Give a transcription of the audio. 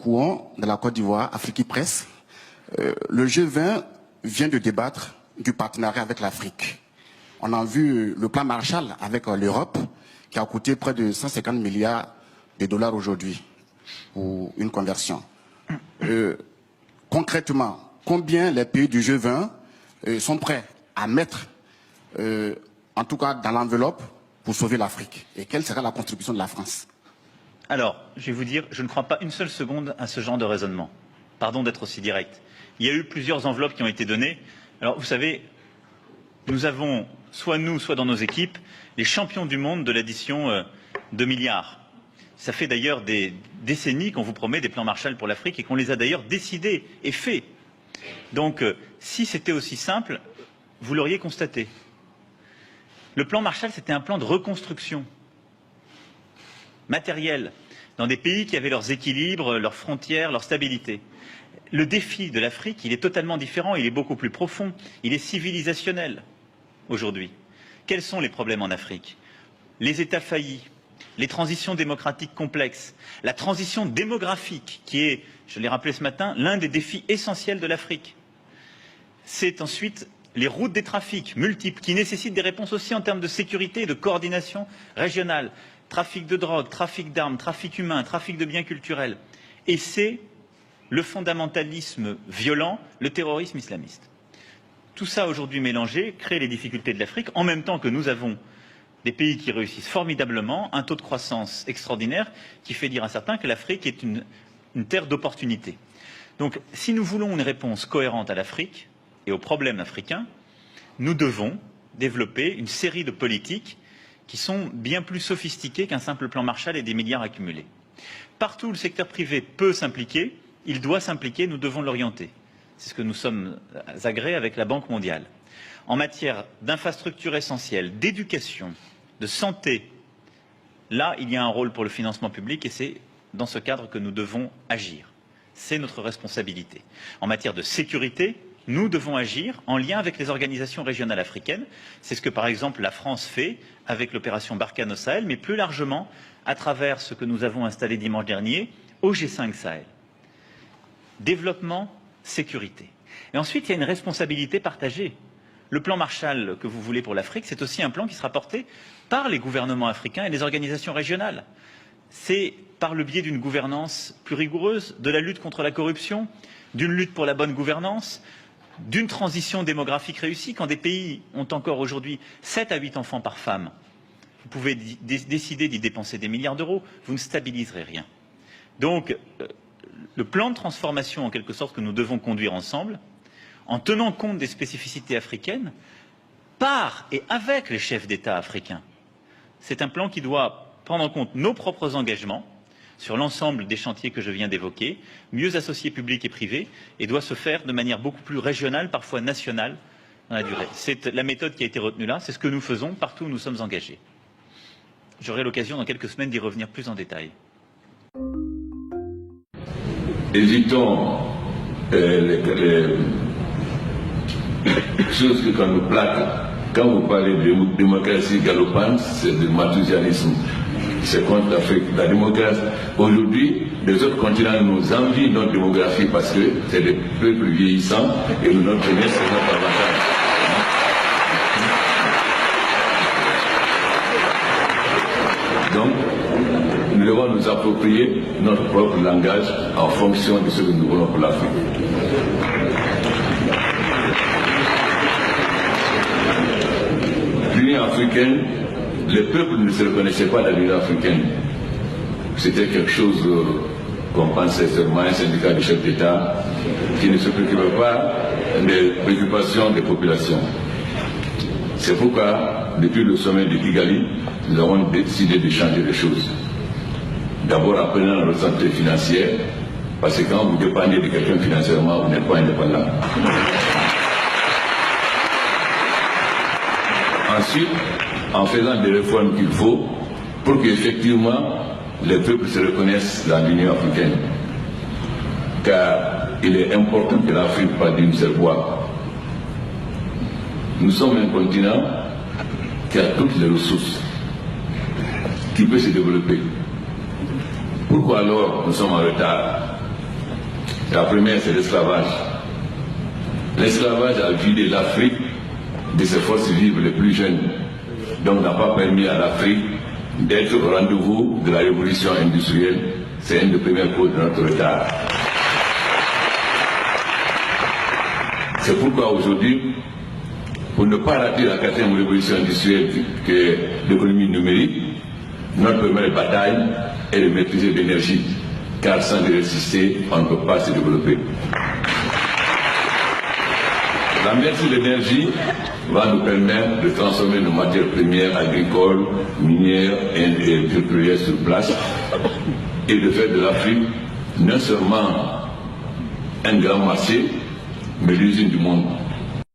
Kouon de la Côte d'Ivoire, Afrique Presse. Le G20 vient de débattre du partenariat avec l'Afrique. On a vu le plan Marshall avec l'Europe qui a coûté près de 150 milliards de dollars aujourd'hui pour une conversion. Concrètement, combien les pays du G20 sont prêts à mettre, en tout cas dans l'enveloppe, pour sauver l'Afrique? Et quelle sera la contribution de la France? Alors, je vais vous dire, je ne crois pas une seule seconde à ce genre de raisonnement. Pardon d'être aussi direct. Il y a eu plusieurs enveloppes qui ont été données. Alors, vous savez, nous avons, soit nous, soit dans nos équipes, les champions du monde de l'addition de milliards. Ça fait d'ailleurs des décennies qu'on vous promet des plans Marshall pour l'Afrique et qu'on les a d'ailleurs décidés et faits. Donc, si c'était aussi simple, vous l'auriez constaté. Le plan Marshall, c'était un plan de reconstruction matérielle dans des pays qui avaient leurs équilibres, leurs frontières, leur stabilité. Le défi de l'Afrique, il est totalement différent, il est beaucoup plus profond, il est civilisationnel aujourd'hui. Quels sont les problèmes en Afrique? Les États faillis, les transitions démocratiques complexes, la transition démographique qui est, je l'ai rappelé ce matin, l'un des défis essentiels de l'Afrique. C'est ensuite les routes des trafics multiples qui nécessitent des réponses aussi en termes de sécurité et de coordination régionale. Trafic de drogue, trafic d'armes, trafic humain, trafic de biens culturels. Et c'est le fondamentalisme violent, le terrorisme islamiste. Tout ça aujourd'hui mélangé crée les difficultés de l'Afrique, en même temps que nous avons des pays qui réussissent formidablement, un taux de croissance extraordinaire qui fait dire à certains que l'Afrique est une terre d'opportunités. Donc, si nous voulons une réponse cohérente à l'Afrique et aux problèmes africains, nous devons développer une série de politiques qui sont bien plus sophistiquées qu'un simple plan Marshall et des milliards accumulés. Partout où le secteur privé peut s'impliquer, il doit s'impliquer, nous devons l'orienter. C'est ce que nous sommes agréés avec la Banque mondiale. En matière d'infrastructures essentielles, d'éducation, de santé, là, il y a un rôle pour le financement public et c'est dans ce cadre que nous devons agir. C'est notre responsabilité. En matière de sécurité, nous devons agir en lien avec les organisations régionales africaines. C'est ce que, par exemple, la France fait avec l'opération Barkhane au Sahel, mais plus largement à travers ce que nous avons installé dimanche dernier au G5 Sahel. Développement, sécurité. Et ensuite, il y a une responsabilité partagée. Le plan Marshall que vous voulez pour l'Afrique, c'est aussi un plan qui sera porté par les gouvernements africains et les organisations régionales. C'est par le biais d'une gouvernance plus rigoureuse, de la lutte contre la corruption, d'une lutte pour la bonne gouvernance, d'une transition démographique réussie. Quand des pays ont encore aujourd'hui 7 à 8 enfants par femme, vous pouvez décider d'y dépenser des milliards d'euros, vous ne stabiliserez rien. Donc, le plan de transformation, en quelque sorte, que nous devons conduire ensemble, en tenant compte des spécificités africaines, par et avec les chefs d'État africains. C'est un plan qui doit prendre en compte nos propres engagements sur l'ensemble des chantiers que je viens d'évoquer, mieux associer public et privé, et doit se faire de manière beaucoup plus régionale, parfois nationale, dans la durée. C'est la méthode qui a été retenue là, c'est ce que nous faisons partout où nous sommes engagés. J'aurai l'occasion dans quelques semaines d'y revenir plus en détail. Évitons les choses que quand nous plaquent. Quand vous parlez de démocratie galopante, c'est du mathusianisme. C'est contre l'Afrique. La démocratie, aujourd'hui, les autres continents nous envient notre démographie parce que c'est des peuples vieillissants et notre jeunesse, c'est notre avantage. Donc, nous devons nous approprier notre propre langage en fonction de ce que nous voulons pour l'Afrique. L'Union africaine, les peuples ne se reconnaissaient pas dans l'Union africaine. C'était quelque chose qu'on pensait seulement un syndicat de chefs d'État qui ne se préoccupait pas des préoccupations des populations. C'est pourquoi, depuis le sommet de Kigali, nous avons décidé de changer les choses. D'abord en prenant notre santé financière, parce que quand vous dépendez de quelqu'un financièrement, vous n'êtes pas indépendant. Ensuite, en faisant des réformes qu'il faut pour qu'effectivement les peuples se reconnaissent dans l'Union africaine. Car il est important que l'Afrique parle d'une seule voix. Nous sommes un continent qui a toutes les ressources, qui peut se développer. Pourquoi alors nous sommes en retard? La première, c'est l'esclavage. L'esclavage a vidé l'Afrique de ses forces vives les plus jeunes, donc n'a pas permis à l'Afrique d'être au rendez-vous de la révolution industrielle. C'est une des premières causes de notre retard. C'est pourquoi aujourd'hui, pour ne pas rater la 4e révolution industrielle qui est l'économie numérique, notre première bataille est de maîtriser l'énergie, car sans l'électricité, on ne peut pas se développer. La maîtrise de l'énergie va nous permettre de transformer nos matières premières agricoles, minières et pétrolières sur place et de faire de l'Afrique non seulement un grand marché, mais l'usine du monde.